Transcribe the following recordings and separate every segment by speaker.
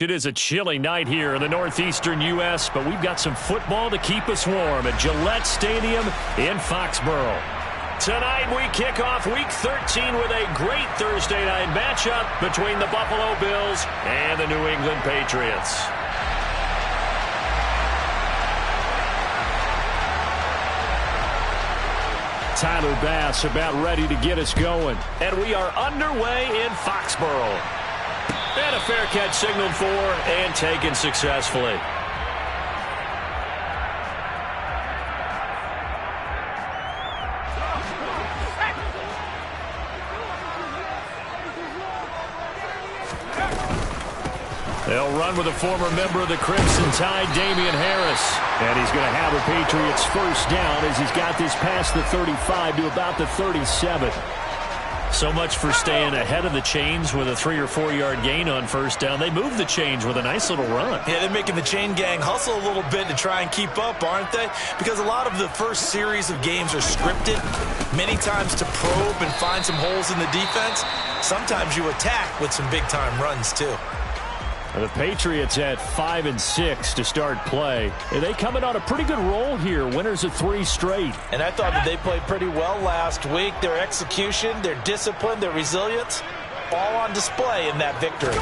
Speaker 1: It is a chilly night here in the northeastern U.S., but we've got some football to keep us warm at Gillette Stadium in Foxborough. Tonight we kick off Week 13 with a great Thursday night matchup between the Buffalo Bills and the New England Patriots. Tyler Bass about ready to get us going. And we are underway in Foxborough. And a fair catch signaled for and taken successfully. They'll run with a former member of the Crimson Tide, Damian Harris. And he's going to have a Patriots first down as he's got this past the 35 to about the 37. So much for staying ahead of the chains with a 3- or 4-yard gain on first down. They move the chains with a nice little run.
Speaker 2: Yeah, they're making the chain gang hustle a little bit to try and keep up, aren't they? Because a lot of the first series of games are scripted, many times to probe and find some holes in the defense. Sometimes you attack with some big-time runs, too.
Speaker 1: The Patriots at 5-6 to start play. They coming on a pretty good roll here. Winners of 3 straight.
Speaker 2: And I thought that they played pretty well last week. Their execution, their discipline, their resilience, all on display in that victory.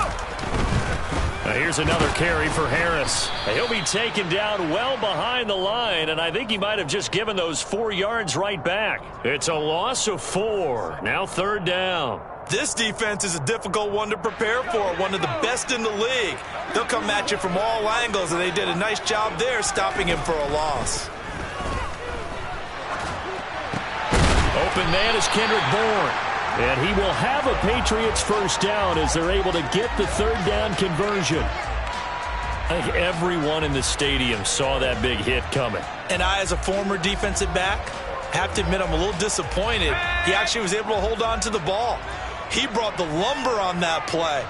Speaker 1: Now here's another carry for Harris. He'll be taken down well behind the line, and I think he might have just given those 4 yards right back. It's a loss of 4. Now 3rd down.
Speaker 2: This defense is a difficult one to prepare for, one of the best in the league. They'll come at you from all angles, and they did a nice job there stopping him for a loss.
Speaker 1: Open man is Kendrick Bourne. And he will have a Patriots first down as they're able to get the 3rd down conversion. I think everyone in the stadium saw that big hit coming.
Speaker 2: And I, as a former defensive back, have to admit I'm a little disappointed. He actually was able to hold on to the ball. He brought the lumber on that play.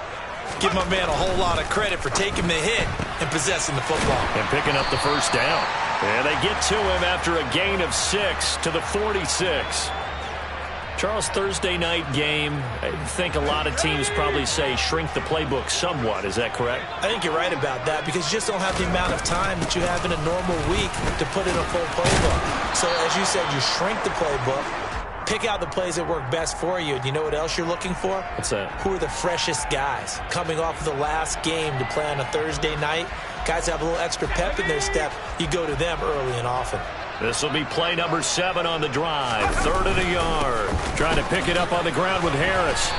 Speaker 2: Give my man a whole lot of credit for taking the hit and possessing the football.
Speaker 1: And picking up the first down. And they get to him after a gain of 6 to the 46. Charles, Thursday night game, I think a lot of teams probably say shrink the playbook somewhat. Is that correct?
Speaker 2: I think you're right about that because you just don't have the amount of time that you have in a normal week to put in a full playbook. So, as you said, you shrink the playbook. Pick out the plays that work best for you. And you know what else you're looking for?
Speaker 1: What's that?
Speaker 2: Who are the freshest guys coming off of the last game to play on a Thursday night? Guys have a little extra pep in their step. You go to them early and often.
Speaker 1: This will be play number 7 on the drive. 3rd and a yard. Trying to pick it up on the ground with Harris.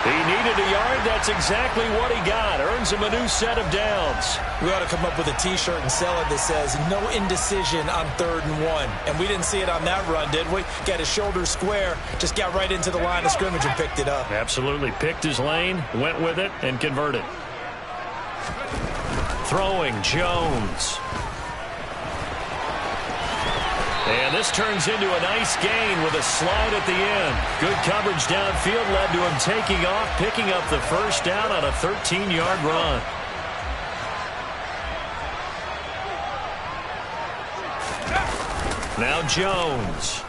Speaker 1: He needed a yard. That's exactly what he got. Earns him a new set of downs.
Speaker 2: We ought to come up with a T-shirt and sell it that says, no indecision on 3rd and 1. And we didn't see it on that run, did we? Got his shoulder square, just got right into the line of scrimmage and picked it up.
Speaker 1: Absolutely. Picked his lane, went with it, and converted. Throwing, Jones. And this turns into a nice gain with a slide at the end. Good coverage downfield led to him taking off, picking up the first down on a 13-yard run. Now Jones.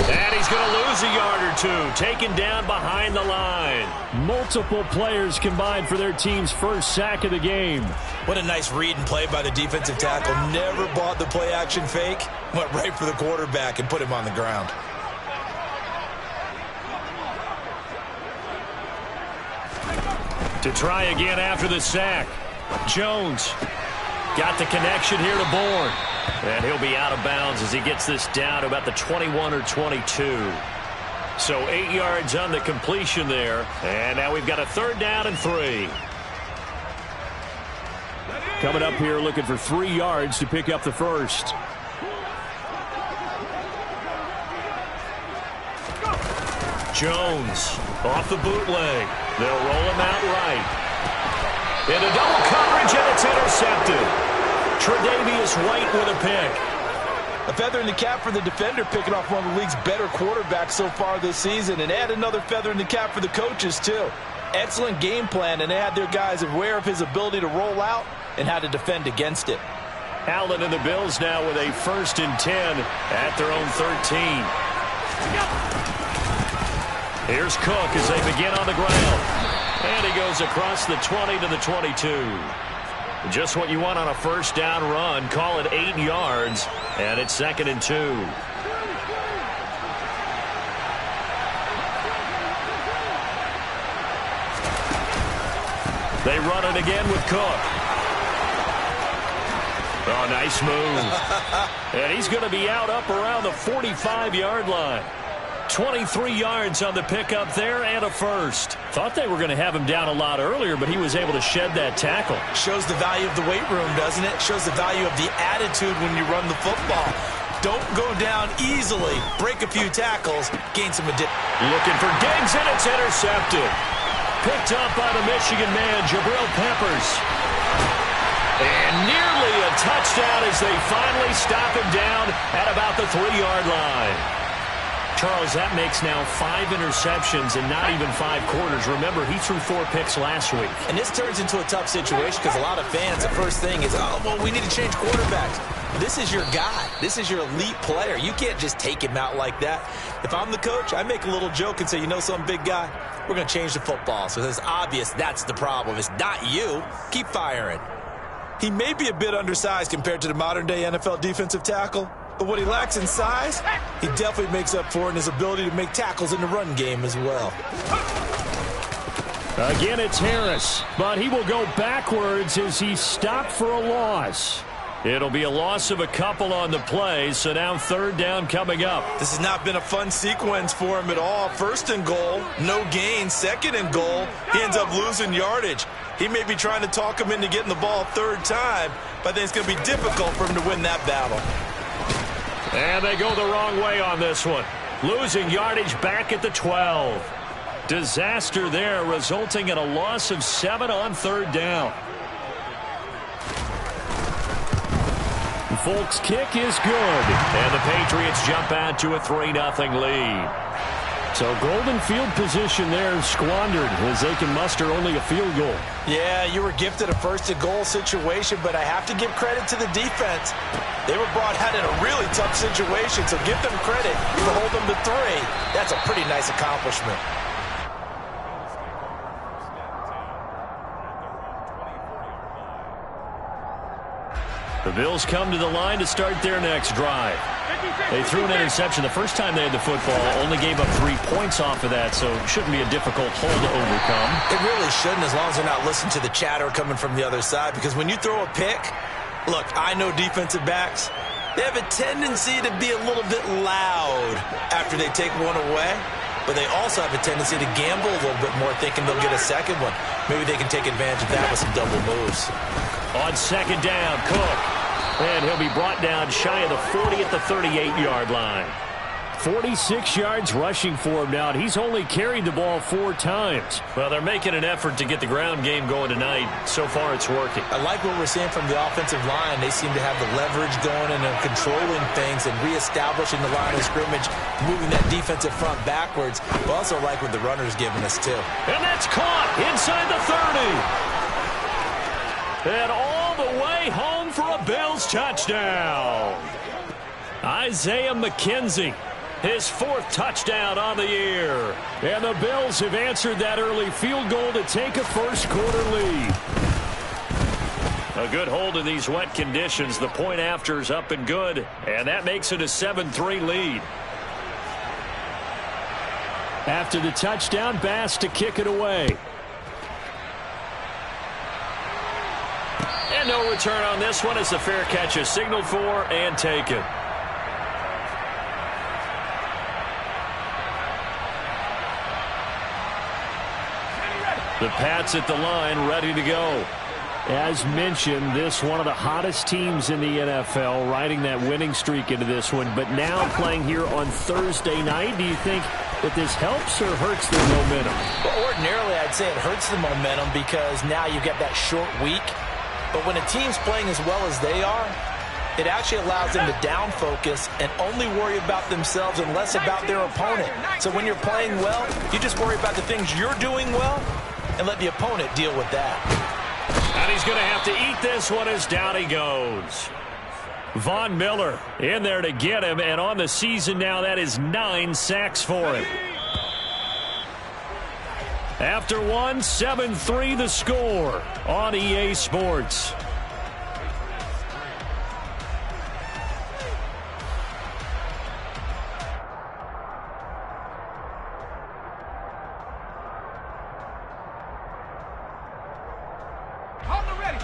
Speaker 1: And he's going to lose a yard or 2, taken down behind the line. Multiple players combined for their team's first sack of the game.
Speaker 2: What a nice read and play by the defensive tackle. Never bought the play-action fake. Went right for the quarterback and put him on the ground.
Speaker 1: To try again after the sack. Jones got the connection here to Bourne. And he'll be out of bounds as he gets this down to about the 21 or 22. So 8 yards on the completion there. And now we've got a 3rd down and 3. Coming up here looking for 3 yards to pick up the first. Jones off the bootleg. They'll roll him out right. Into double coverage, and it's intercepted. Tre'Davious White with a pick.
Speaker 2: A feather in the cap for the defender, picking off one of the league's better quarterbacks so far this season. And add another feather in the cap for the coaches, too. Excellent game plan, and they had their guys aware of his ability to roll out and how to defend against it.
Speaker 1: Allen and the Bills now with a 1st and 10 at their own 13. Here's Cook as they begin on the ground. And he goes across the 20 to the 22. Just what you want on a first down run. Call it 8 yards, and it's 2nd and 2. They run it again with Cook. Oh, nice move. And he's going to be out up around the 45-yard line. 23 yards on the pickup there and a first. Thought they were going to have him down a lot earlier, but he was able to shed that tackle.
Speaker 2: Shows the value of the weight room, doesn't it? Shows the value of the attitude when you run the football. Don't go down easily. Break a few tackles. Gain some addition.
Speaker 1: Looking for Diggs, and it's intercepted. Picked up by the Michigan man, Jabril Peppers. And nearly a touchdown as they finally stop him down at about the 3-yard line. Charles, that makes now 5 interceptions and not even 5 quarters. Remember, he threw 4 picks last week.
Speaker 2: And this turns into a tough situation because a lot of fans, the first thing is, oh, well, we need to change quarterbacks. This is your guy. This is your elite player. You can't just take him out like that. If I'm the coach, I make a little joke and say, you know something, big guy? We're going to change the football. So it's obvious that's the problem. It's not you. Keep firing. He may be a bit undersized compared to the modern-day NFL defensive tackle, but what he lacks in size, he definitely makes up for in his ability to make tackles in the run game as well.
Speaker 1: Again, it's Harris, but he will go backwards as he's stopped for a loss. It'll be a loss of a couple on the play, so now 3rd down coming up.
Speaker 2: This has not been a fun sequence for him at all. 1st and goal, no gain. 2nd and goal, he ends up losing yardage. He may be trying to talk him into getting the ball 3rd time, but I think it's going to be difficult for him to win that battle.
Speaker 1: And they go the wrong way on this one. Losing yardage back at the 12. Disaster there, resulting in a loss of 7 on 3rd down. Folks' kick is good, and the Patriots jump out to a 3-0 lead. So golden field position there squandered as they can muster only a field goal.
Speaker 2: Yeah, you were gifted a 1st and goal situation, but I have to give credit to the defense. They were brought out in a really tough situation, so give them credit for holding them to 3. That's a pretty nice accomplishment.
Speaker 1: The Bills come to the line to start their next drive. They threw an interception the first time they had the football, only gave up 3 points off of that, so it shouldn't be a difficult hole to overcome.
Speaker 2: It really shouldn't, as long as they're not listening to the chatter coming from the other side, because when you throw a pick, look, I know defensive backs, they have a tendency to be a little bit loud after they take one away, but they also have a tendency to gamble a little bit more, thinking they'll get a second one. Maybe they can take advantage of that with some double moves.
Speaker 1: On 2nd down, Cook. And he'll be brought down shy of the 40 at the 38-yard line. 46 yards rushing for him now, and he's only carried the ball 4 times. Well, they're making an effort to get the ground game going tonight. So far, it's working.
Speaker 2: I like what we're seeing from the offensive line. They seem to have the leverage going and they're controlling things and reestablishing the line of scrimmage, moving that defensive front backwards. But also like what the runner's giving us, too.
Speaker 1: And that's caught inside the 30. And all the way home for a Bills touchdown. Isaiah McKenzie, his 4th touchdown on the year. And the Bills have answered that early field goal to take a first-quarter lead. A good hold in these wet conditions. The point after is up and good, and that makes it a 7-3 lead. After the touchdown, Bass to kick it away. And no return on this one as the fair catch is signaled for and taken. The Pats at the line, ready to go. As mentioned, this one of the hottest teams in the NFL, riding that winning streak into this one, but now playing here on Thursday night. Do you think that this helps or hurts their momentum?
Speaker 2: Well, ordinarily, I'd say it hurts the momentum because now you get that short week. But when a team's playing as well as they are, it actually allows them to down focus and only worry about themselves and less about their opponent. So when you're playing well, you just worry about the things you're doing well and let the opponent deal with that.
Speaker 1: And he's going to have to eat this one as down he goes. Von Miller in there to get him, and on the season now, that is 9 sacks for him. After one, 7-3 the score on EA Sports.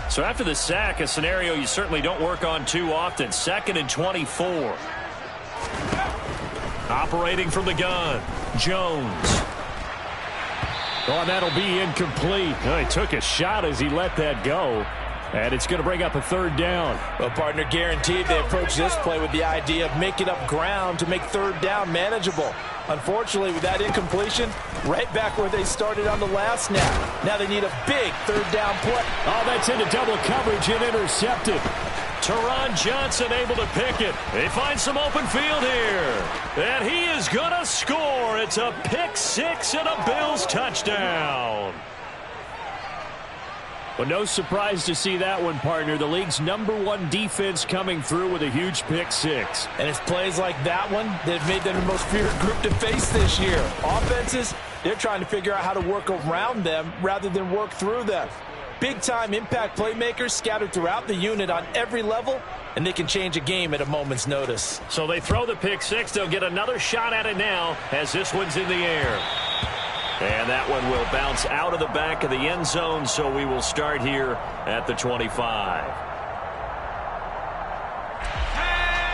Speaker 1: So after the sack, a scenario you certainly don't work on too often. 2nd and 24. Operating from the gun, Jones. Oh, and that'll be incomplete. Oh, he took a shot as he let that go. And it's going to bring up a 3rd down.
Speaker 2: Well, partner, guaranteed they approach this play with the idea of making up ground to make 3rd down manageable. Unfortunately, with that incompletion, right back where they started on the last snap. Now they need a big 3rd down play.
Speaker 1: Oh, that's into double coverage and intercepted. Teron Johnson able to pick it. They find some open field here. And he is going to score. It's a pick 6 and a Bills touchdown. Well, no surprise to see that one, partner. The league's #1 defense coming through with a huge pick 6.
Speaker 2: And it's plays like that one that have made them the most feared group to face this year. Offenses, they're trying to figure out how to work around them rather than work through them. Big-time impact playmakers scattered throughout the unit on every level, and they can change a game at a moment's notice.
Speaker 1: So they throw the pick 6. They'll get another shot at it now as this one's in the air. And that one will bounce out of the back of the end zone, so we will start here at the 25.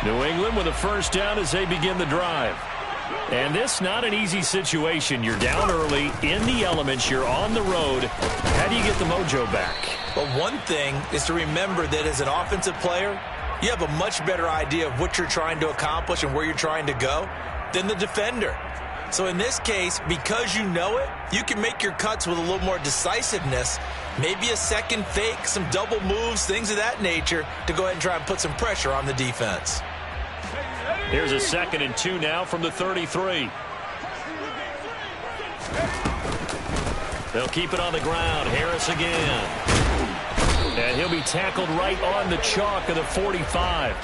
Speaker 1: New England with a 1st down as they begin the drive. And this not an easy situation. You're down early, in the elements, you're on the road. How do you get the mojo back?
Speaker 2: Well, one thing is to remember that as an offensive player, you have a much better idea of what you're trying to accomplish and where you're trying to go than the defender. So in this case, because you know it, you can make your cuts with a little more decisiveness, maybe a second fake, some double moves, things of that nature, to go ahead and try and put some pressure on the defense.
Speaker 1: Here's a 2nd and 2 now from the 33. They'll keep it on the ground. Harris again. And he'll be tackled right on the chalk of the 45.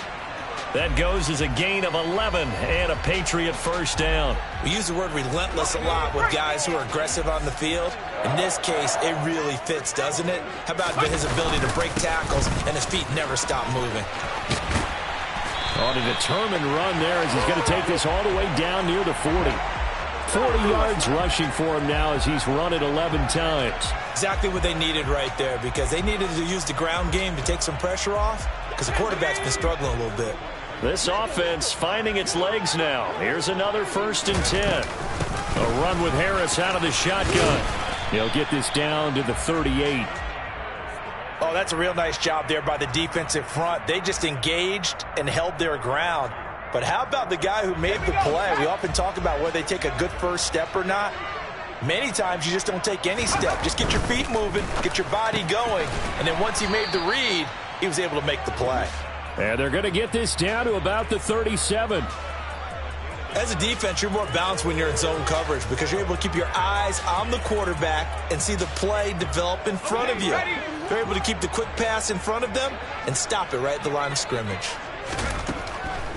Speaker 1: That goes as a gain of 11 and a Patriot 1st down.
Speaker 2: We use the word relentless a lot with guys who are aggressive on the field. In this case, it really fits, doesn't it? How about his ability to break tackles and his feet never stop moving?
Speaker 1: On a determined run there as he's going to take this all the way down near the 40. 40 yards rushing for him now as he's run it 11 times.
Speaker 2: Exactly what they needed right there, because they needed to use the ground game to take some pressure off, because the quarterback's been struggling a little bit.
Speaker 1: This offense finding its legs now. Here's another 1st and 10. A run with Harris out of the shotgun. He'll get this down to the 38.
Speaker 2: Oh, that's a real nice job there by the defensive front. They just engaged and held their ground. But how about the guy who made the play? We often talk about whether they take a good first step or not. Many times you just don't take any step. Just get your feet moving, get your body going, and then once he made the read, he was able to make the play.
Speaker 1: And they're going to get this down to about the 37.
Speaker 2: As a defense, you're more balanced when you're in zone coverage because you're able to keep your eyes on the quarterback and see the play develop in front of you. They're able to keep the quick pass in front of them and stop it right at the line of scrimmage.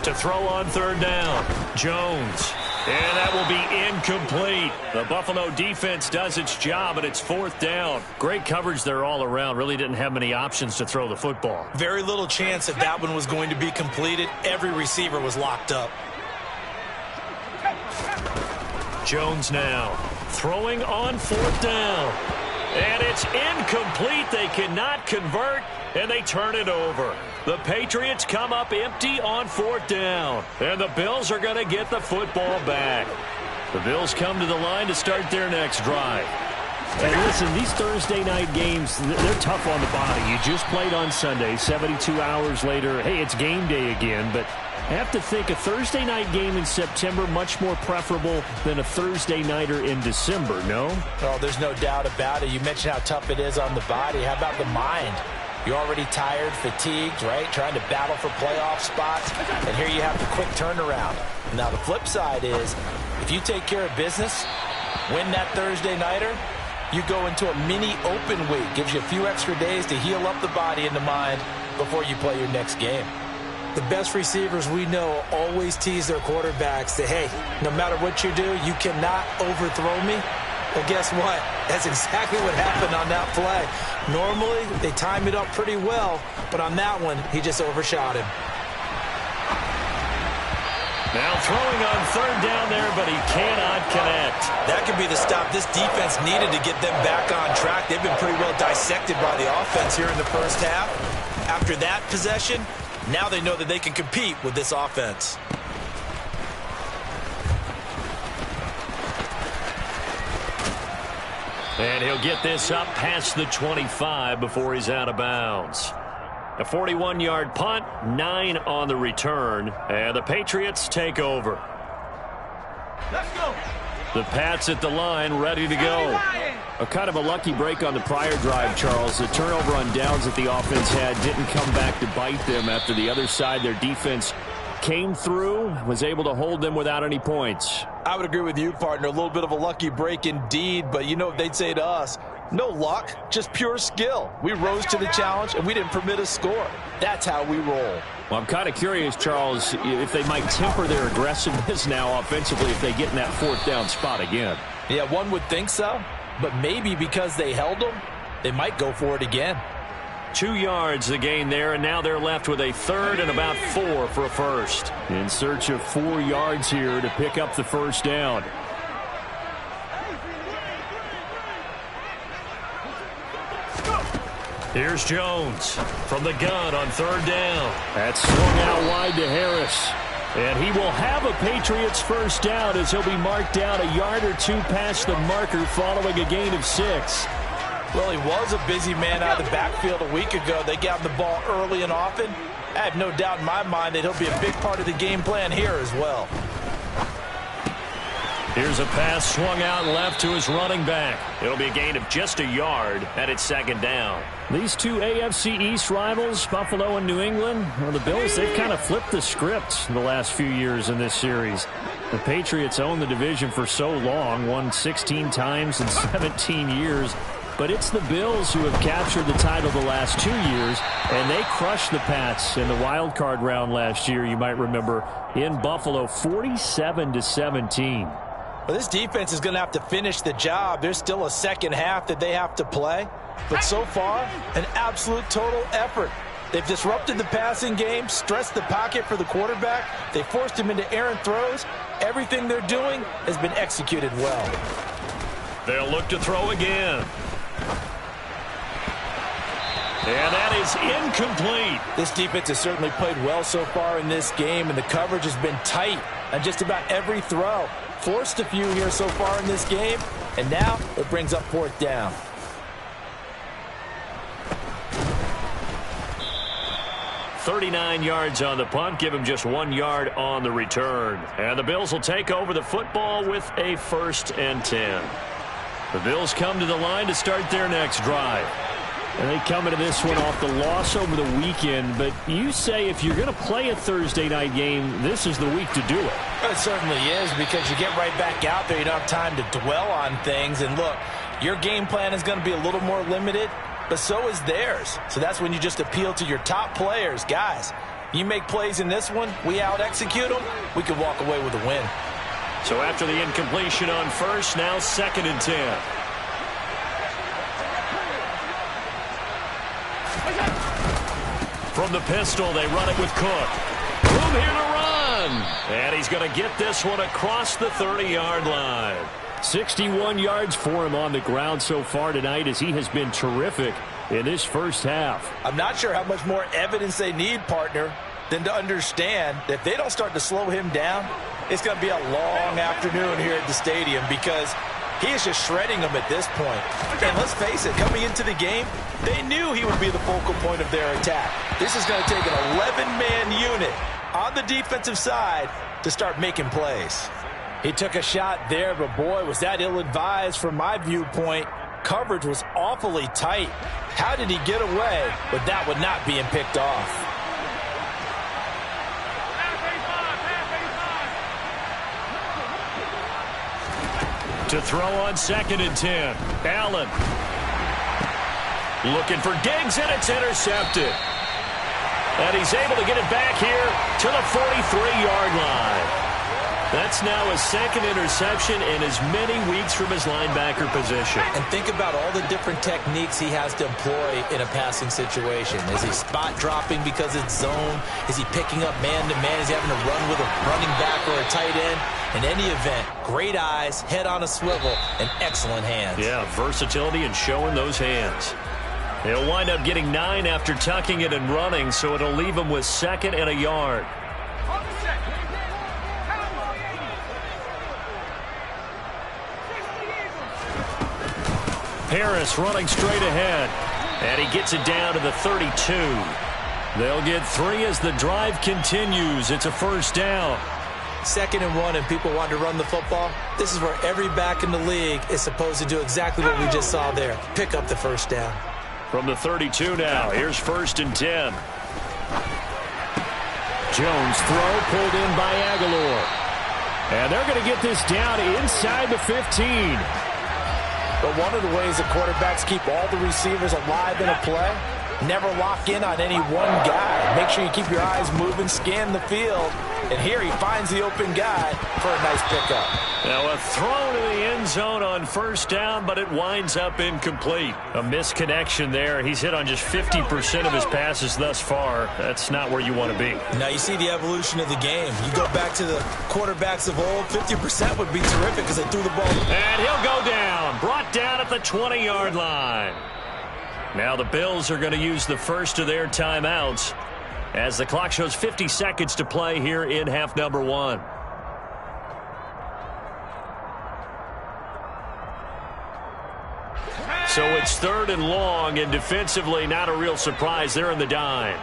Speaker 1: To throw on 3rd down, Jones. And that will be incomplete. The Buffalo defense does its job, and it's 4th down. Great coverage there all around. Really didn't have many options to throw the football.
Speaker 2: Very little chance that that one was going to be completed. Every receiver was locked up.
Speaker 1: Jones now throwing on 4th down. And it's incomplete. They cannot convert, and they turn it over. The Patriots come up empty on 4th down. And the Bills are going to get the football back. The Bills come to the line to start their next drive. And listen, these Thursday night games, they're tough on the body. You just played on Sunday, 72 hours later. Hey, it's game day again, but I have to think a Thursday night game in September much more preferable than a Thursday nighter in December, no?
Speaker 2: Oh, there's no doubt about it. You mentioned how tough it is on the body. How about the mind? You're already tired, fatigued, right? Trying to battle for playoff spots. And here you have the quick turnaround. Now, the flip side is, if you take care of business, win that Thursday nighter, you go into a mini open week. Gives you a few extra days to heal up the body and the mind before you play your next game. The best receivers we know always tease their quarterbacks that, hey, no matter what you do, you cannot overthrow me. Well, guess what? That's exactly what happened on that play. Normally, they time it up pretty well, but on that one, he just overshot him.
Speaker 1: Now throwing on third down there, but he cannot connect.
Speaker 2: That could be the stop this defense needed to get them back on track. They've been pretty well dissected by the offense here in the first half. After that possession, now they know that they can compete with this offense.
Speaker 1: And he'll get this up past the 25 before he's out of bounds. A 41-yard punt, 9 on the return, and the Patriots take over.
Speaker 3: Let's go.
Speaker 1: The Pats at the line, ready to go. A kind of a lucky break on the prior drive, Charles. The turnover on downs that the offense had didn't come back to bite them after the other side. Their defense came through, was able to hold them without any points.
Speaker 2: I would agree with you, partner. A little bit of a lucky break indeed, but you know what they'd say to us? No luck, just pure skill. We rose to the challenge, and we didn't permit a score. That's how we roll.
Speaker 1: Well, I'm kind of curious, Charles, if they might temper their aggressiveness now offensively if they get in that fourth down spot again.
Speaker 2: Yeah, one would think so, but maybe because they held them, they might go for it again.
Speaker 1: 2 yards the gain there, and now they're left with a third and about 4 for a first. In search of 4 yards here to pick up the first down. Here's Jones from the gun on third down. That's swung out wide to Harris. And he will have a Patriots first down as he'll be marked out a yard or 2 past the marker following a gain of 6.
Speaker 2: Well, he was a busy man out of the backfield a week ago. They got him the ball early and often. I have no doubt in my mind that he'll be a big part of the game plan here as well.
Speaker 1: Here's a pass swung out left to his running back. It'll be a gain of just a yard, and it's second down. These two AFC East rivals, Buffalo and New England, well, the Bills, they've kind of flipped the script in the last few years in this series. The Patriots owned the division for so long, won 16 times in 17 years. But it's the Bills who have captured the title the last 2 years, and they crushed the Pats in the wild card round last year, you might remember, in Buffalo, 47-17.
Speaker 2: Well, this defense is going to have to finish the job. There's still a second half that they have to play. But so far, an absolute total effort. They've disrupted the passing game, stressed the pocket for the quarterback. They forced him into errant throws. Everything they're doing has been executed well.
Speaker 1: They'll look to throw again. And that is incomplete.
Speaker 2: This defense has certainly played well so far in this game, and the coverage has been tight on just about every throw. Forced a few here so far in this game, and now it brings up fourth down.
Speaker 1: .39 yards on the punt, give him just 1 yard on the return. And the Bills will take over the football with a 1st and 10. The Bills come to the line to start their next drive. And they come into this one off the loss over the weekend. But you say if you're going to play a Thursday night game, this is the week to do it.
Speaker 2: It certainly is, because you get right back out there. You don't have time to dwell on things. And look, your game plan is going to be a little more limited, but so is theirs. So that's when you just appeal to your top players. Guys, you make plays in this one, we out-execute them, we can walk away with a win.
Speaker 1: So after the incompletion on first, now 2nd and 10. From the pistol, they run it with Cook. Room here to run. And he's going to get this one across the 30-yard line. 61 yards for him on the ground so far tonight, as he has been terrific in this first half.
Speaker 2: I'm not sure how much more evidence they need, partner, than to understand that if they don't start to slow him down, it's going to be a long afternoon here at the stadium, because he is just shredding them at this point. And let's face it, coming into the game, they knew he would be the focal point of their attack. This is going to take an 11-man unit on the defensive side to start making plays. He took a shot there, but boy, was that ill-advised from my viewpoint. Coverage was awfully tight. How did he get away with that one not being picked off?
Speaker 1: To throw on 2nd and 10. Allen looking for Diggs, and it's intercepted. And he's able to get it back here to the 43-yard line. That's now his second interception in as many weeks from his linebacker position.
Speaker 2: And think about all the different techniques he has to employ in a passing situation. Is he spot dropping because it's zone? Is he picking up man-to-man? Is he having to run with a running back or a tight end? In any event, great eyes, head on a swivel, and excellent hands.
Speaker 1: Yeah, versatility and showing those hands. He'll wind up getting 9 after tucking it and running, so it'll leave him with 2nd and a yard. Harris running straight ahead, and he gets it down to the 32. They'll get 3 as the drive continues. It's a first down.
Speaker 2: 2nd and 1, and people want to run the football. This is where every back in the league is supposed to do exactly what we just saw there. Pick up the first down.
Speaker 1: From the 32 now, here's 1st and 10. Jones throw pulled in by Aguilar. And they're going to get this down inside the 15.
Speaker 2: But one of the ways that quarterbacks keep all the receivers alive in a play, never lock in on any one guy. Make sure you keep your eyes moving, scan the field. And here he finds the open guy for a nice pickup.
Speaker 1: Now a throw to the end zone on first down, but it winds up incomplete. A misconnection there. He's hit on just 50% of his passes thus far. That's not where you want to be.
Speaker 2: Now you see the evolution of the game. You go back to the quarterbacks of old, 50% would be terrific because they threw the ball.
Speaker 1: And he'll go down. Brought down at the 20-yard line. Now the Bills are going to use the first of their timeouts as the clock shows 50 seconds to play here in half number 1. So it's 3rd and long, and defensively not a real surprise. They're in the dime.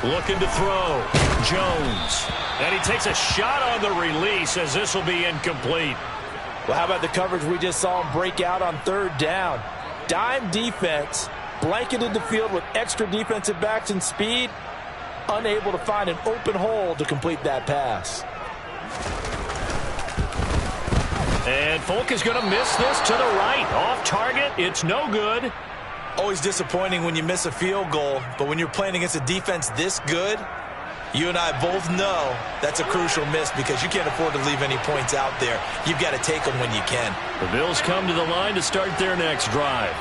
Speaker 1: Looking to throw. Jones. And he takes a shot on the release as this will be incomplete.
Speaker 2: Well, how about the coverage we just saw him break out on 3rd down? Dime defense, blanketed the field with extra defensive backs and speed, unable to find an open hole to complete that pass.
Speaker 1: And Folk is going to miss this to the right. Off target, it's no good.
Speaker 2: Always disappointing when you miss a field goal, but when you're playing against a defense this good, you and I both know that's a crucial miss because you can't afford to leave any points out there. You've got to take them when you can.
Speaker 1: The Bills come to the line to start their next drive.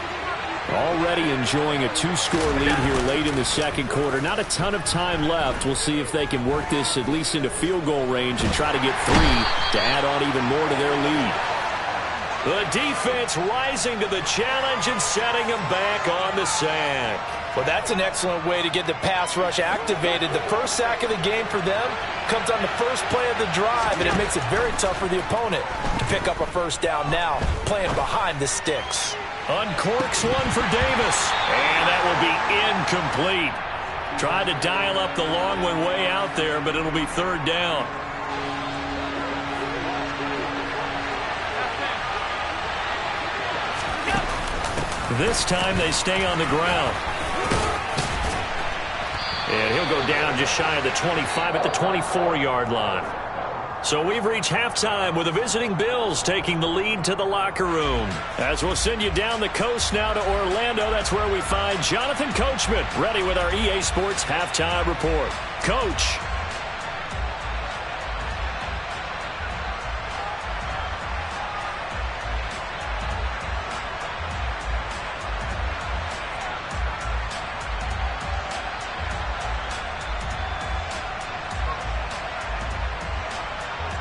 Speaker 1: Already enjoying a 2-score lead here late in the second quarter. Not a ton of time left. We'll see if they can work this at least into field goal range and try to get 3 to add on even more to their lead. The defense rising to the challenge and setting them back on the sack.
Speaker 2: Well, that's an excellent way to get the pass rush activated. The first sack of the game for them comes on the first play of the drive, and it makes it very tough for the opponent to pick up a first down now, playing behind the sticks.
Speaker 1: Uncorks one for Davis, and that will be incomplete. Tried to dial up the long one way out there, but it'll be 3rd down. This time they stay on the ground. And he'll go down just shy of the 25 at the 24-yard line. So we've reached halftime with the visiting Bills taking the lead to the locker room. As we'll send you down the coast now to Orlando, that's where we find Jonathan Coachman ready with our EA Sports Halftime Report. Coach.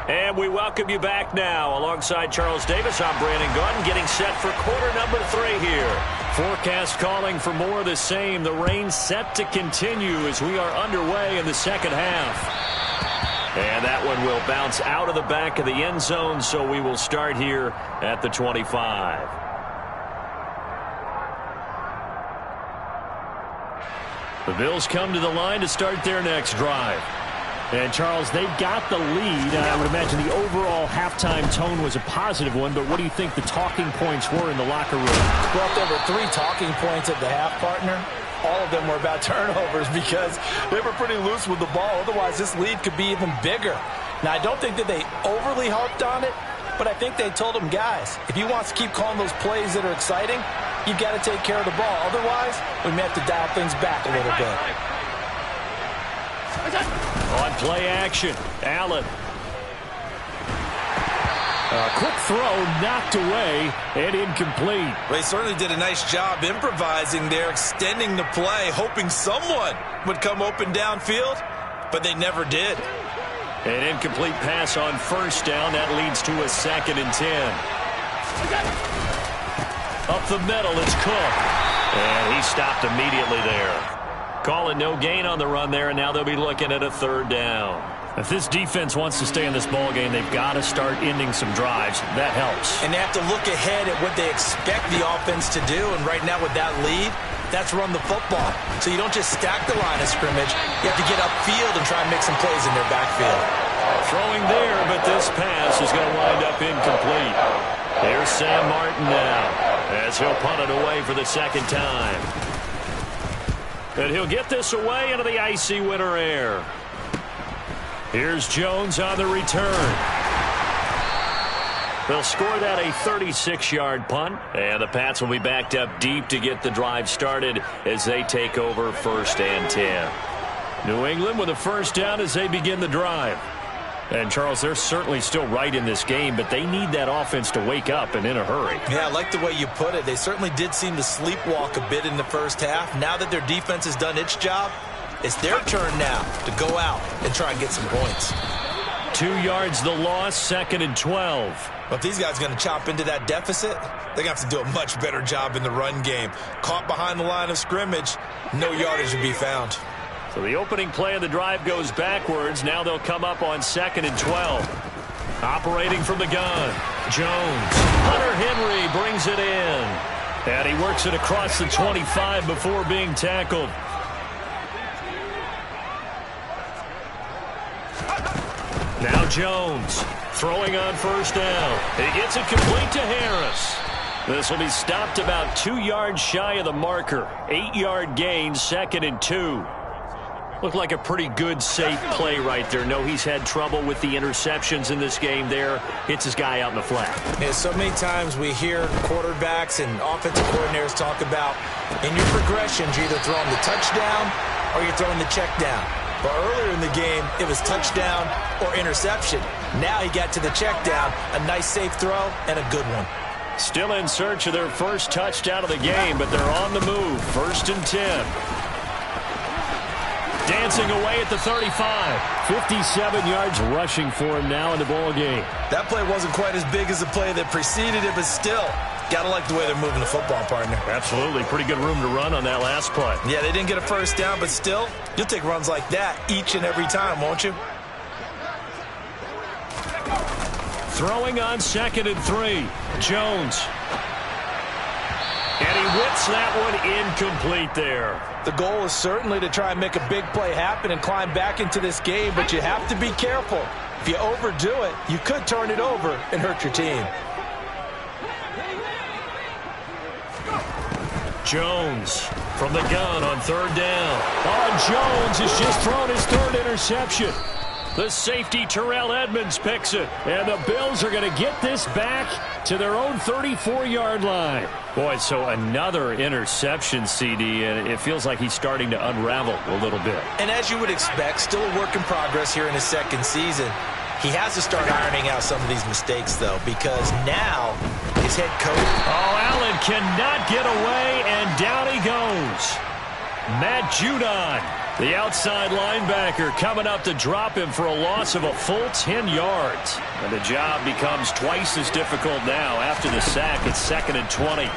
Speaker 1: And we welcome you back now. Alongside Charles Davis, I'm Brandon Gaudin, getting set for quarter number 3 here. Forecast calling for more of the same. The rain set to continue as we are underway in the second half. And that one will bounce out of the back of the end zone, so we will start here at the 25. The Bills come to the line to start their next drive. And, Charles, they got the lead. I would imagine the overall halftime tone was a positive one, but what do you think the talking points were in the locker room?
Speaker 2: Well, there were 3 talking points at the half, partner. All of them were about turnovers because they were pretty loose with the ball. Otherwise, this lead could be even bigger. Now, I don't think that they overly harped on it, But I think they told him, guys, if he wants to keep calling those plays that are exciting, you've got to take care of the ball. Otherwise, we may have to dial things back a little bit.
Speaker 1: On play action, Allen. A quick throw knocked away and incomplete.
Speaker 2: Well, he certainly did a nice job improvising there, extending the play, hoping someone would come open downfield, but they never did.
Speaker 1: An incomplete pass on first down. That leads to a 2nd and 10. Up the middle, it's Cook. And he stopped immediately there. Call it no gain on the run there, and now they'll be looking at a 3rd down. If this defense wants to stay in this ballgame, they've got to start ending some drives. That helps.
Speaker 2: And they have to look ahead at what they expect the offense to do, and right now with that lead, that's run the football. So you don't just stack the line of scrimmage. You have to get upfield and try and make some plays in their backfield.
Speaker 1: Throwing there, but this pass is going to wind up incomplete. Here's Sam Martin now, as he'll punt it away for the 2nd time. And he'll get this away into the icy winter air. Here's Jones on the return. They'll score that a 36-yard punt, and the Pats will be backed up deep to get the drive started as they take over 1st and 10. New England with a 1st down as they begin the drive. And, Charles, they're certainly still right in this game, but they need that offense to wake up and in a hurry.
Speaker 2: Yeah, I like the way you put it. They certainly did seem to sleepwalk a bit in the first half. Now that their defense has done its job, it's their turn now to go out and try and get some points.
Speaker 1: 2 yards the loss, 2nd and 12.
Speaker 2: Well, if these guys are going to chop into that deficit, they're going to have to do a much better job in the run game. Caught behind the line of scrimmage, no yardage to be found.
Speaker 1: So the opening play of the drive goes backwards. Now they'll come up on 2nd and 12. Operating from the gun, Jones. Hunter Henry brings it in. And he works it across the 25 before being tackled. Now Jones throwing on 1st down. He gets it complete to Harris. This will be stopped about 2 yards shy of the marker. 8-yard gain, 2nd and 2. Looked like a pretty good, safe play right there. No, he's had trouble with the interceptions in this game there. Hits his guy out in the flat.
Speaker 2: Yeah, so many times we hear quarterbacks and offensive coordinators talk about in your progressions, you're either throwing the touchdown or you're throwing the check down. But earlier in the game, it was touchdown or interception. Now he got to the check down, a nice safe throw, and a good one.
Speaker 1: Still in search of their first touchdown of the game, but they're on the move. 1st and 10. Dancing away at the 35. 57 yards rushing for him now in the ball game.
Speaker 2: That play wasn't quite as big as the play that preceded it, but still, got to like the way they're moving the football, partner.
Speaker 1: Absolutely. Pretty good room to run on that last play.
Speaker 2: Yeah, they didn't get a 1st down, but still, you'll take runs like that each and every time, won't you?
Speaker 1: Throwing on 2nd and 3. Jones. And he whips that one incomplete there.
Speaker 2: The goal is certainly to try and make a big play happen and climb back into this game, but you have to be careful. If you overdo it, you could turn it over and hurt your team.
Speaker 1: Jones from the gun on 3rd down. Oh, Jones has just thrown his 3rd interception. The safety, Terrell Edmonds, picks it. And the Bills are going to get this back to their own 34-yard line. Boy, so another interception, CD, and it feels like he's starting to unravel a little bit.
Speaker 2: And as you would expect, still a work in progress here in his 2nd season. He has to start ironing out some of these mistakes, though, because now his head coach...
Speaker 1: Oh, Allen cannot get away, and down he goes. Matt Judon, the outside linebacker, coming up to drop him for a loss of a full 10 yards. And the job becomes twice as difficult now after the sack. It's 2nd and 20.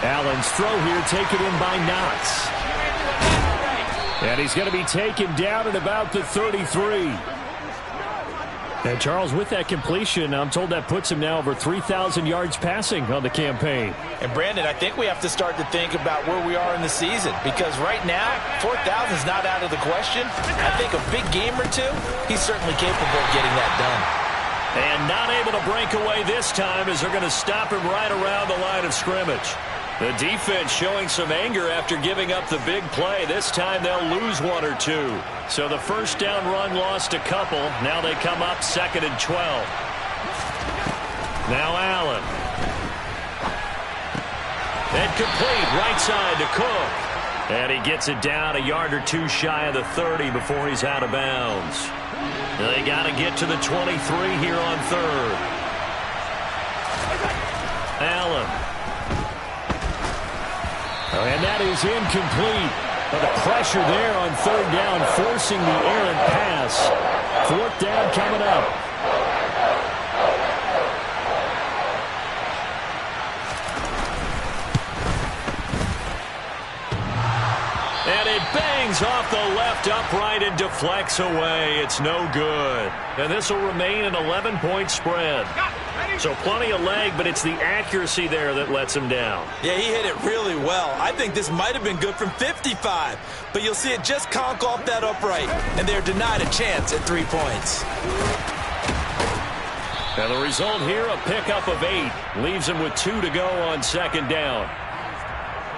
Speaker 1: Allen's throw here taken in by Knox. And he's going to be taken down at about the 33. And, Charles, with that completion, I'm told that puts him now over 3,000 yards passing on the campaign.
Speaker 2: And, Brandon, I think we have to start to think about where we are in the season, because right now, 4,000 is not out of the question. I think a big game or two, he's certainly capable of getting that done.
Speaker 1: And not able to break away this time as they're going to stop him right around the line of scrimmage. The defense showing some anger after giving up the big play. This time they'll lose one or two. So the first down run lost a couple. Now they come up 2nd and 12. Now Allen. And complete right side to Cook. And he gets it down a yard or two shy of the 30 before he's out of bounds. They got to get to the 23 here on 3rd. Allen. And that is incomplete. But the pressure there on 3rd down, forcing the errant pass. 4th down coming up. And it bangs off the left upright and deflects away. It's no good. And this will remain an 11-point spread. So plenty of leg, but it's the accuracy there that lets him down.
Speaker 2: Yeah, he hit it really well. I think this might have been good from 55. But you'll see it just conk off that upright. And they're denied a chance at 3 points.
Speaker 1: And the result here, a pickup of 8. Leaves him with 2 to go on 2nd down.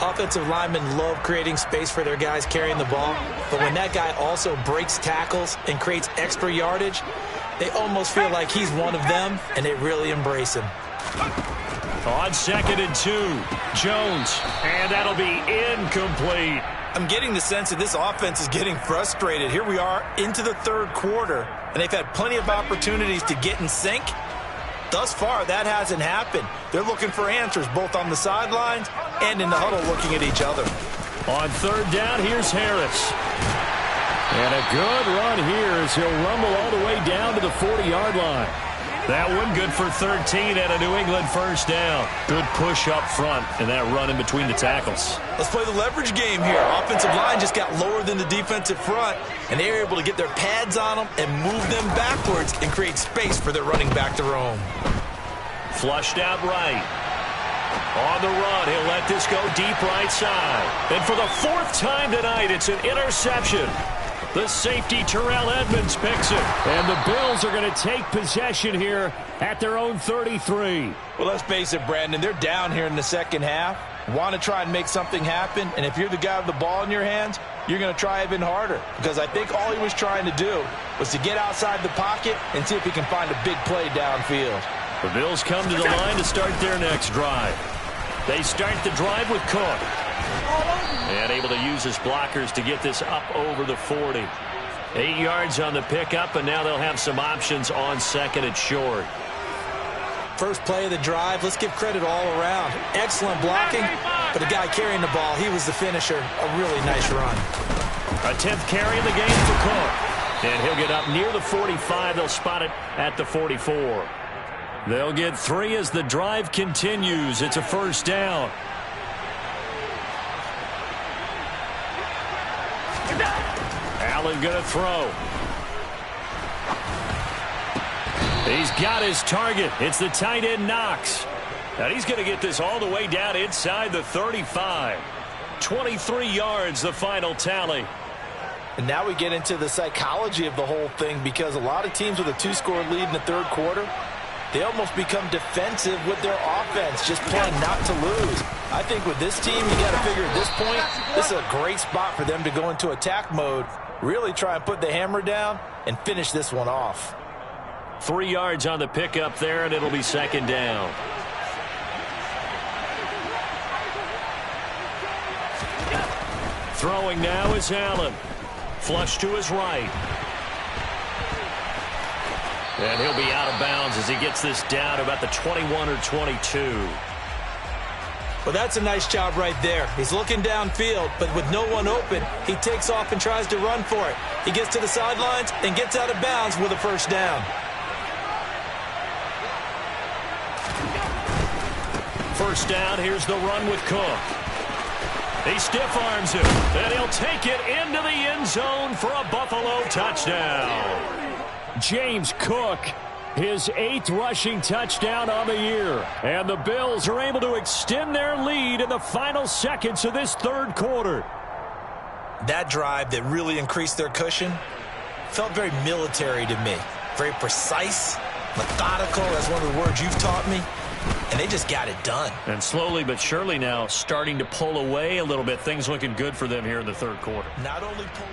Speaker 2: Offensive linemen love creating space for their guys carrying the ball. But when that guy also breaks tackles and creates extra yardage, they almost feel like he's one of them, and they really embrace him.
Speaker 1: On 2nd and 2, Jones. And that'll be incomplete.
Speaker 2: I'm getting the sense that this offense is getting frustrated. Here we are into the 3rd quarter, and they've had plenty of opportunities to get in sync. Thus far, that hasn't happened. They're looking for answers both on the sidelines and in the huddle looking at each other.
Speaker 1: On 3rd down, here's Harris. And a good run here as he'll rumble all the way down to the 40-yard line. That one good for 13 and a New England first down. Good push up front and that run in between the tackles.
Speaker 2: Let's play the leverage game here. Offensive line just got lower than the defensive front, and they were able to get their pads on them and move them backwards and create space for their running back to roam.
Speaker 1: Flushed out right. On the run, he'll let this go deep right side. And for the 4th time tonight, it's an interception. The safety, Terrell Edmonds, picks it. And the Bills are going to take possession here at their own 33.
Speaker 2: Well, let's face it, Brandon. They're down here in the 2nd half. Want to try and make something happen. And if you're the guy with the ball in your hands, you're going to try even harder. Because I think all he was trying to do was to get outside the pocket and see if he can find a big play downfield.
Speaker 1: The Bills come to the line to start their next drive. They start the drive with Cook. And able to use his blockers to get this up over the 40. 8 yards on the pickup, and now they'll have some options on 2nd and short.
Speaker 2: First play of the drive, let's give credit all around. Excellent blocking, but the guy carrying the ball, he was the finisher. A really nice run.
Speaker 1: A 10th carry in the game for Cook. And he'll get up near the 45. They'll spot it at the 44. They'll get 3 as the drive continues. It's a first down. Allen going to throw. He's got his target. It's the tight end Knox. And he's going to get this all the way down inside the 35. 23 yards, the final tally.
Speaker 2: And now we get into the psychology of the whole thing, because a lot of teams with a 2-score lead in the 3rd quarter, they almost become defensive with their offense, just playing not to lose. I think with this team, you got to figure at this point, this is a great spot for them to go into attack mode, really try and put the hammer down and finish this one off.
Speaker 1: 3 yards on the pickup there, and it'll be 2nd down. Throwing now is Allen. Flush to his right. And he'll be out of bounds as he gets this down about the 21 or 22.
Speaker 2: Well, that's a nice job right there. He's looking downfield, but with no one open, he takes off and tries to run for it. He gets to the sidelines and gets out of bounds with a first down.
Speaker 1: First down, here's the run with Cook. He stiff arms him, and he'll take it into the end zone for a Buffalo touchdown. James Cook, his 8th rushing touchdown on the year. And the Bills are able to extend their lead in the final seconds of this 3rd quarter.
Speaker 2: That drive that really increased their cushion felt very military to me. Very precise, methodical, that's one of the words you've taught me. and they just got it done.
Speaker 1: And slowly but surely now starting to pull away a little bit. Things looking good for them here in the third quarter.
Speaker 2: Not only pull.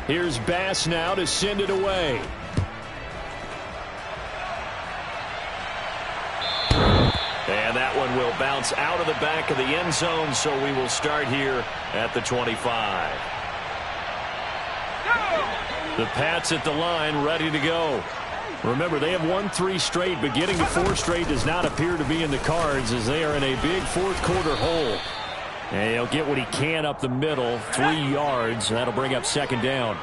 Speaker 1: Here's Bass now to send it away. And that one will bounce out of the back of the end zone, so we will start here at the 25. The Pats at the line, ready to go. Remember, they have won 3 straight, but getting to 4 straight does not appear to be in the cards as they are in a big fourth quarter hole. And he'll get what he can up the middle, 3 yards. That'll bring up second down.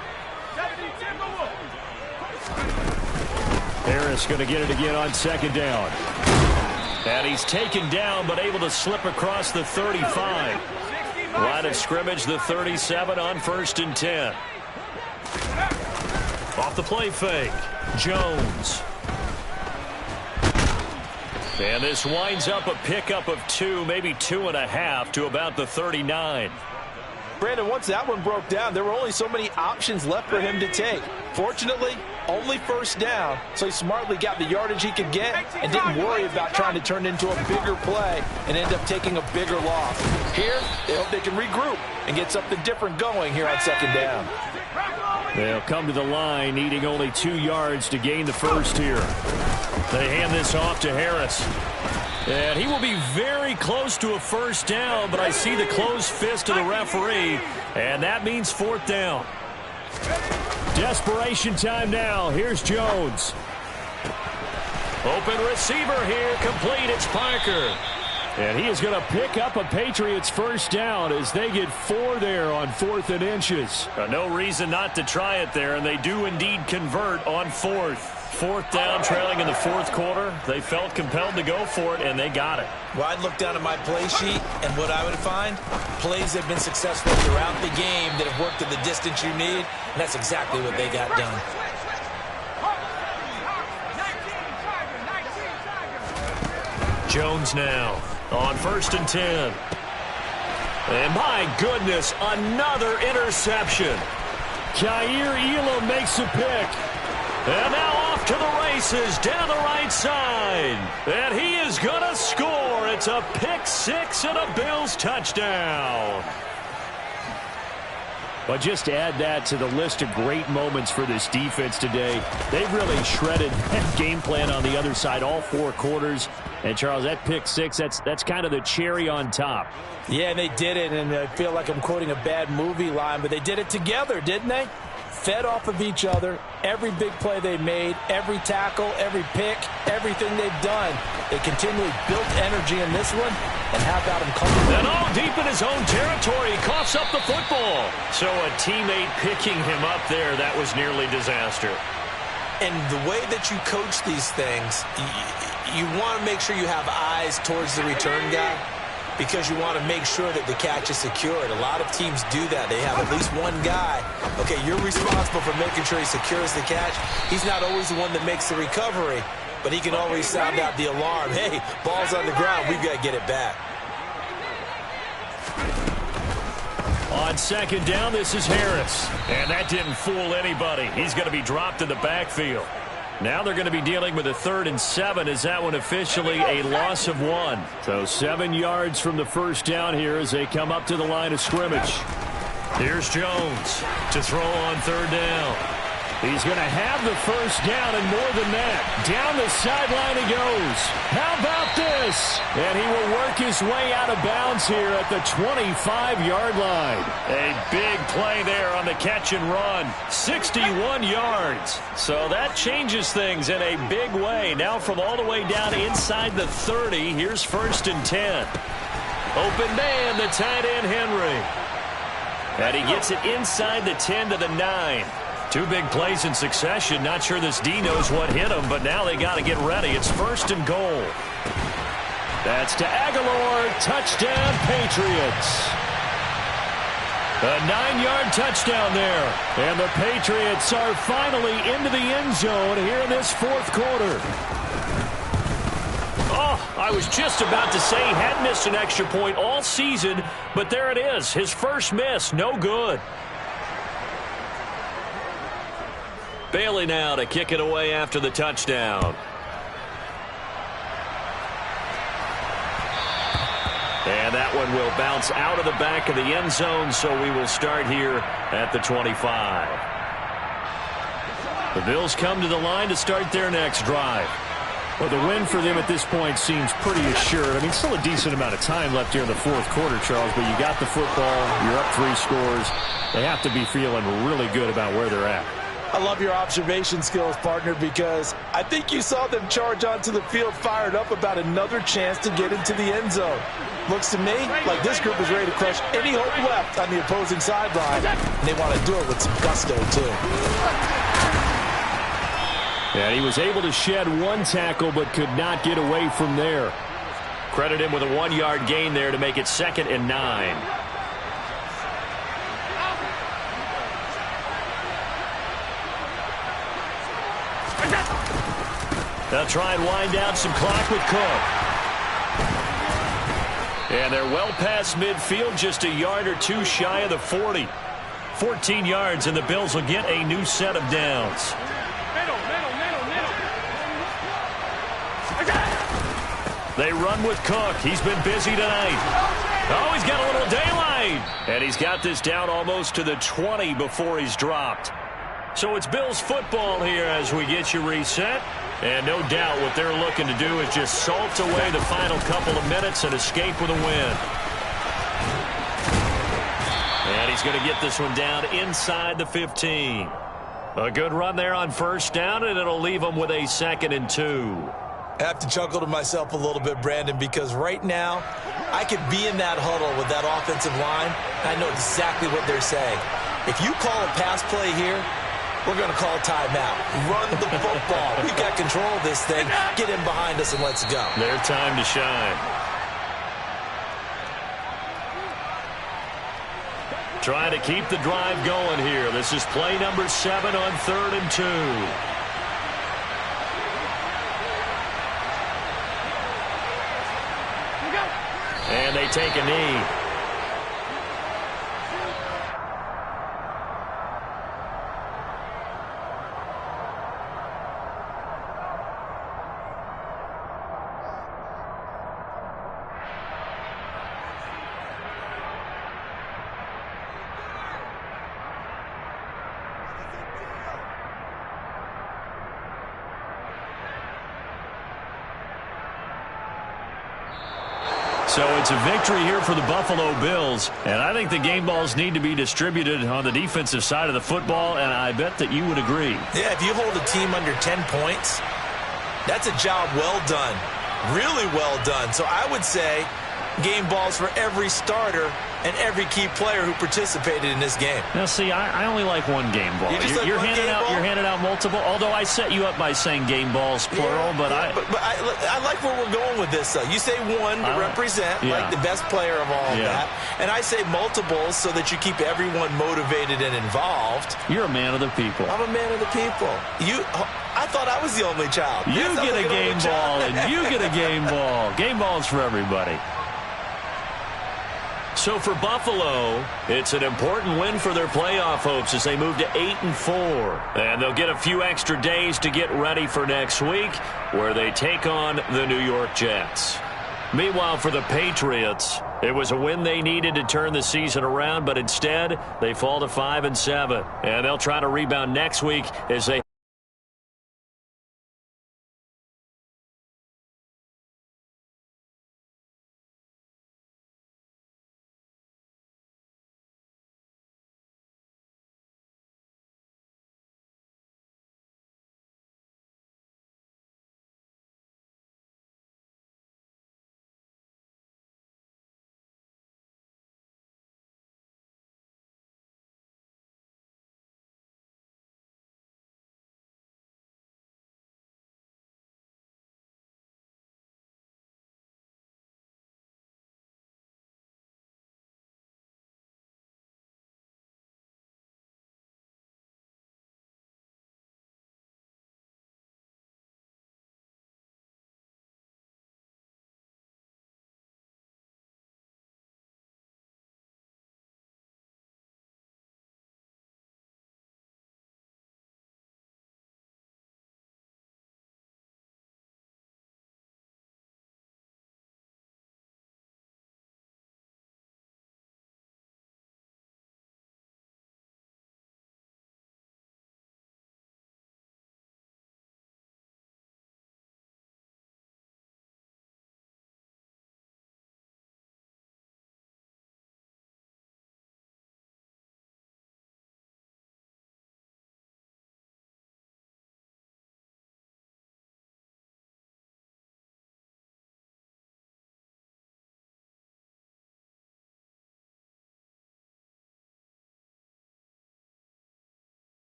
Speaker 1: Harris going to get it again on second down. And he's taken down, but able to slip across the 35. Line of scrimmage, the 37 on 1st and 10. Off the play fake, Jones. And this winds up a pickup of 2, maybe 2.5 to about the 39.
Speaker 2: Brandon, once that one broke down, there were only so many options left for him to take. Fortunately, only first down, so he smartly got the yardage he could get and didn't worry about trying to turn it into a bigger play and end up taking a bigger loss. Here, they hope they can regroup and get something different going here on second down.
Speaker 1: They'll come to the line, needing only 2 yards to gain the first here. They hand this off to Harris. And he will be very close to a first down, but I see the closed fist of the referee, and that means 4th down. Desperation time now. Here's Jones. Open receiver here, complete. It's Parker. And he is going to pick up a Patriots first down as they get 4 there on 4th and inches. No reason not to try it there, and they do indeed convert on 4th. 4th down, trailing in the 4th quarter. They felt compelled to go for it, and they got it.
Speaker 2: Well, I'd look down at my play sheet, and what I would find, plays have been successful throughout the game that have worked at the distance you need, and that's exactly what they got done.
Speaker 1: Jones now on 1st and 10. And my goodness, another interception. Kaiir Elam makes a pick. And now off to the races down the right side. And he is going to score. It's a pick 6 and a Bills touchdown. But just to add that to the list of great moments for this defense today, they've really shredded that game plan on the other side all 4 quarters. And, Charles, that pick 6, that's kind of the cherry on top.
Speaker 2: Yeah, they did it, and I feel like I'm quoting a bad movie line, but they did it together, didn't they? Fed off of each other, every big play they made, every tackle, every pick, everything they've done. They continually built energy in this one, and how about him coming?
Speaker 1: And all deep in his own territory, he coughs up the football. So a teammate picking him up there, that was nearly disaster.
Speaker 2: And the way that you coach these things, you want to make sure you have eyes towards the return guy, because you want to make sure that the catch is secured. A lot of teams do that. They have at least one guy. Okay, you're responsible for making sure he secures the catch. He's not always the one that makes the recovery, but he can always sound out the alarm. Hey, ball's on the ground. We've got to get it back.
Speaker 1: On second down, this is Harris. And that didn't fool anybody. He's going to be dropped in the backfield. Now they're going to be dealing with a 3rd and 7 as that one officially a loss of 1. So 7 yards from the first down here as they come up to the line of scrimmage. Here's Jones to throw on 3rd down. He's going to have the first down and more than that. Down the sideline he goes. How about this? And he will work his way out of bounds here at the 25-yard line. A big play there on the catch and run. 61 yards. So that changes things in a big way. Now from all the way down inside the 30, here's 1st and 10. Open man, the tight end Henry. And he gets it inside the 10 to the 9. 2 big plays in succession. Not sure this D knows what hit him, but now they got to get ready. It's 1st and goal. That's to Aguilar. Touchdown, Patriots. A 9-yard touchdown there. And the Patriots are finally into the end zone here in this 4th quarter. Oh, I was just about to say he had missed an extra point all season, but there it is. His first miss, no good. Bailey now to kick it away after the touchdown. And that one will bounce out of the back of the end zone, so we will start here at the 25. The Bills come to the line to start their next drive.
Speaker 4: Well, the win for them at this point seems pretty assured. I mean, still a decent amount of time left here in the fourth quarter, Charles, but you got the football, you're up 3 scores. They have to be feeling really good about where they're at.
Speaker 2: I love your observation skills, partner, because I think you saw them charge onto the field fired up about another chance to get into the end zone. Looks to me like this group is ready to crush any hope left on the opposing sideline, and they want to do it with some gusto, too.
Speaker 4: Yeah, he was able to shed 1 tackle but could not get away from there.
Speaker 1: Credit him with a 1-yard gain there to make it 2nd and 9. They'll try and wind down some clock with Cook. And they're well past midfield, just a yard or 2 shy of the 40. 14 yards, and the Bills will get a new set of downs. They run with Cook. He's been busy tonight. Oh, he's got a little daylight. And he's got this down almost to the 20 before he's dropped. So it's Bills football here as we get you reset. And no doubt what they're looking to do is just salt away the final couple of minutes and escape with a win. And he's going to get this one down inside the 15. A good run there on first down, and it'll leave them with a 2nd and 2.
Speaker 2: I have to chuckle to myself a little bit, Brandon, because right now I could be in that huddle with that offensive line, and I know exactly what they're saying. If you call a pass play here, we're going to call a timeout. Run the football. We've got control of this thing. Get in behind us and let's go.
Speaker 1: Their time to shine. Trying to keep the drive going here. This is play number 7 on 3rd and 2. And they take a knee. So it's a victory here for the Buffalo Bills, and I think the game balls need to be distributed on the defensive side of the football, and I bet that you would agree.
Speaker 2: Yeah, if you hold a team under 10 points, that's a job well done, really well done. So I would say game balls for every starter and every key player who participated in this game.
Speaker 1: Now, see, I only like one game ball. You're handing out multiple, although I set you up by saying game balls, plural. But
Speaker 2: I like where we're going with this, though. You say one to represent, like the best player of all of that. And I say multiples so that you keep everyone motivated and involved.
Speaker 1: You're a man of the people.
Speaker 2: I'm a man of the people. I thought I was the only child.
Speaker 1: You get a game ball, and you get a game ball. Game balls for everybody. So for Buffalo, it's an important win for their playoff hopes as they move to 8-4. And they'll get a few extra days to get ready for next week, where they take on the New York Jets. Meanwhile, for the Patriots, it was a win they needed to turn the season around, but instead they fall to 5-7. And they'll try to rebound next week as they